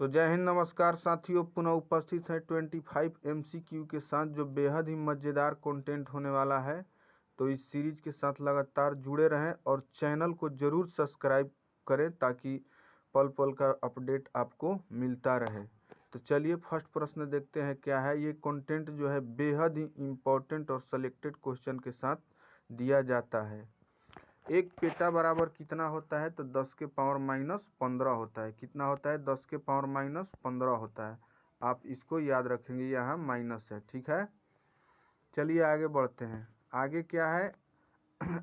तो जय हिंद, नमस्कार साथियों, पुनः उपस्थित है 25 MCQ के साथ जो बेहद ही मज़ेदार कंटेंट होने वाला है। तो इस सीरीज के साथ लगातार जुड़े रहें और चैनल को ज़रूर सब्सक्राइब करें ताकि पल पल का अपडेट आपको मिलता रहे। तो चलिए फर्स्ट प्रश्न देखते हैं क्या है। ये कंटेंट जो है बेहद ही इम्पोर्टेंट और सेलेक्टेड क्वेश्चन के साथ दिया जाता है। एक पेटा बराबर कितना होता है? तो 10 के पावर माइनस 15 होता है। कितना होता है? 10 के पावर माइनस 15 होता है। आप इसको याद रखेंगे, यहाँ माइनस है, ठीक है। चलिए आगे बढ़ते हैं। आगे क्या है?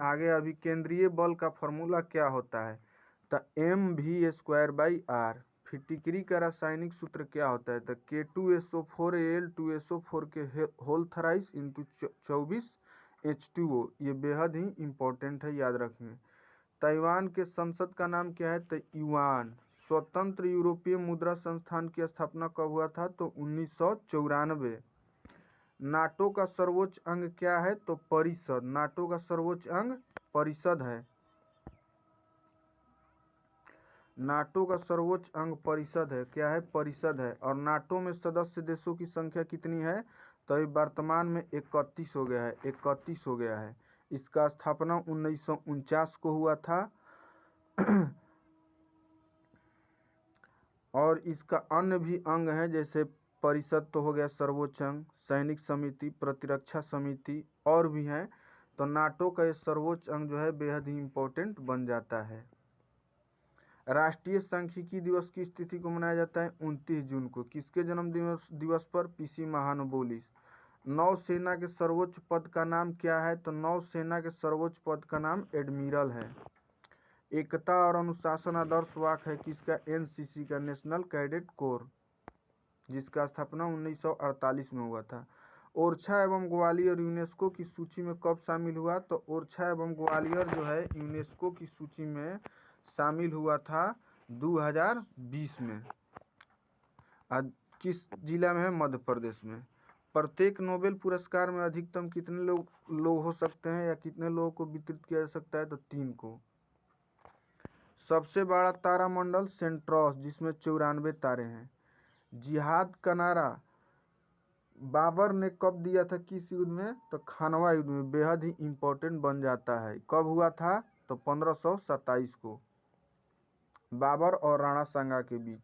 आगे अभी केंद्रीय बल का फॉर्मूला क्या होता है? तो mv²/r। फिर टिकरी का रासायनिक सूत्र क्या होता है? तो K2SO4Al2SO4 के होल थराइस इंटू 24 H2O। ये बेहद ही इम्पोर्टेंट है, याद रखेंगे। ताइवान के संसद का नाम क्या है? तो युआन। स्वतंत्र यूरोपीय मुद्रा संस्थान की स्थापना कब हुआ था? तो 1994। नाटो का सर्वोच्च अंग क्या है? तो परिषद। नाटो का सर्वोच्च अंग परिषद है। नाटो का सर्वोच्च अंग परिषद है। क्या है? परिषद है। और नाटो में सदस्य देशों की संख्या कितनी है? तो वर्तमान में 31 हो गया है। 31 हो गया है। इसका स्थापना 1949 को हुआ था। और इसका अन्य भी अंग है, जैसे परिषद तो हो गया सर्वोच्च अंग, सैनिक समिति, प्रतिरक्षा समिति और भी हैं। तो नाटो का ये सर्वोच्च अंग जो है बेहद ही इम्पोर्टेंट बन जाता है। राष्ट्रीय सांख्यिकी दिवस की तिथि को मनाया जाता है 29 जून को। किसके जन्म दिवस पर? पीसी महानुबोलिस। नौसेना के सर्वोच्च पद का नाम क्या है? तो नौसेना के सर्वोच्च पद का नाम एडमिरल है। एकता और अनुशासन आदर्श वाक है किसका? एनसीसी का, नेशनल कैडेट कोर, जिसका स्थापना 1948 में हुआ था। ओरछा एवं ग्वालियर यूनेस्को की सूची में कब शामिल हुआ? तो ओरछा एवं ग्वालियर जो है यूनेस्को की सूची में शामिल हुआ था 2020 में। आज किस जिला में है? मध्य प्रदेश में। प्रत्येक नोबेल पुरस्कार में अधिकतम कितने लोग हो सकते हैं या कितने लोगों को वितरित किया जा सकता है? तो 3 को। सबसे बड़ा तारामंडल सेंट्रोस, जिसमें 94 तारे हैं। जिहाद का नारा बाबर ने कब दिया था? किस युद्ध में? तो खानवा युद्ध में। बेहद ही इम्पोर्टेंट बन जाता है। कब हुआ था? तो 1527 को, बाबर और राणा सांगा के बीच।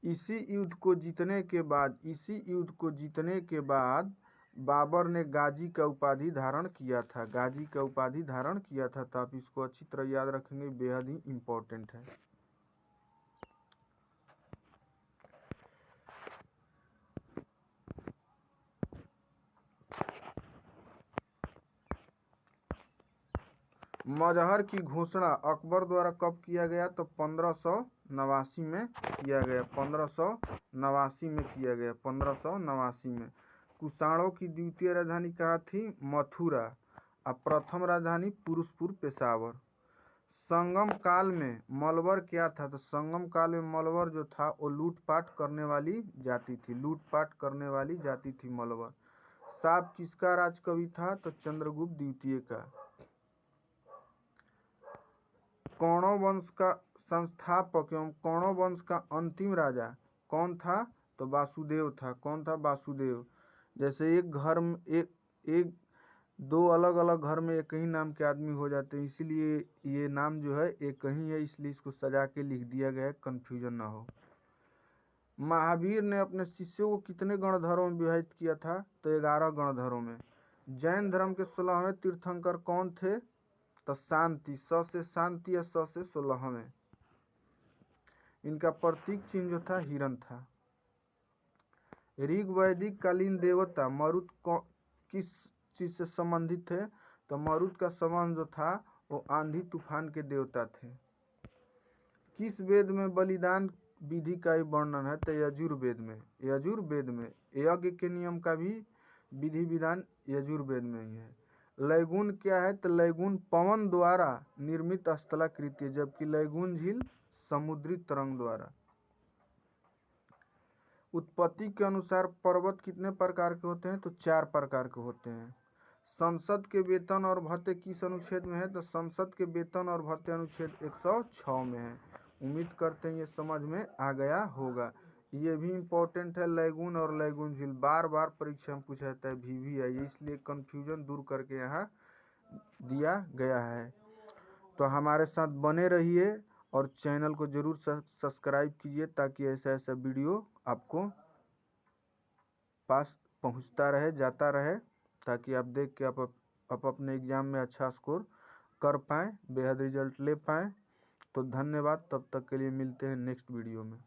इसी युद्ध को जीतने के बाद बाबर ने गाजी का उपाधि धारण किया था। गाजी का उपाधि धारण किया था। तो आप इसको अच्छी तरह याद रखेंगे, बेहद ही इम्पोर्टेंट है। मजहर की घोषणा अकबर द्वारा कब किया गया? तो 1589 में किया गया। 1589 में किया गया। 1589 में। कुषाणों की द्वितीय राजधानी कहाँ थी? मथुरा। और प्रथम राजधानी पुरुषपुर, पेशावर। संगम काल में मलवर क्या था? तो संगम काल में मलवर जो था वो लूटपाट करने वाली जाति थी। लूटपाट करने वाली जाति थी मलवर। साप किसका राजकवि था? तो चंद्रगुप्त द्वितीय का। कौरव वंश का संस्थापक एवं कौरव वंश का अंतिम राजा कौन था? तो वासुदेव था। कौन था? वासुदेव। जैसे एक घर में एक दो अलग अलग घर में एक ही नाम के आदमी हो जाते हैं, इसीलिए ये नाम जो है एक ही है, इसलिए इसको सजा के लिख दिया गया है, कन्फ्यूजन ना हो। महावीर ने अपने शिष्यों को कितने गणधरों में विभाजित किया था? तो 11 गणधरों में। जैन धर्म के 16वें तीर्थंकर कौन थे? तो शांति, स से शांति या स से 16वें। इनका प्रतीक चिन्ह जो था हिरण था। ऋग वैदिक कालीन देवता मरुत किस चीज से संबंधित थे? तो मरुत का संबंध जो था वो आंधी तूफान के देवता थे। किस वेद में बलिदान विधि का वर्णन है? तो यजुर्वेद में। यजुर्वेद में यज्ञ के नियम का भी विधि विधान यजुर्वेद में ही है। लैगून क्या है? तो लैगून पवन द्वारा निर्मित स्थलाकृति है, जबकि लैगून झील समुद्री तरंग द्वारा। उत्पत्ति के अनुसार पर्वत कितने प्रकार के होते हैं? तो 4 प्रकार के होते हैं। संसद के वेतन और भत्ते किस अनुच्छेद में है? तो संसद के वेतन और भत्ते अनुच्छेद 106 में है। उम्मीद करते हैं ये समझ में आ गया होगा। ये भी इम्पोर्टेंट है, लैगून और लैगून झील बार बार परीक्षा में पूछा जाता है, VVI, इसलिए कंफ्यूजन दूर करके यहाँ दिया गया है। तो हमारे साथ बने रहिए और चैनल को जरूर सब्सक्राइब कीजिए ताकि ऐसा ऐसा वीडियो आपको पास पहुंचता रहे, जाता रहे, ताकि आप देख के आप अपने एग्ज़ाम में अच्छा स्कोर कर पाएँ, बेहद रिजल्ट ले पाएँ। तो धन्यवाद, तब तक के लिए मिलते हैं नेक्स्ट वीडियो में।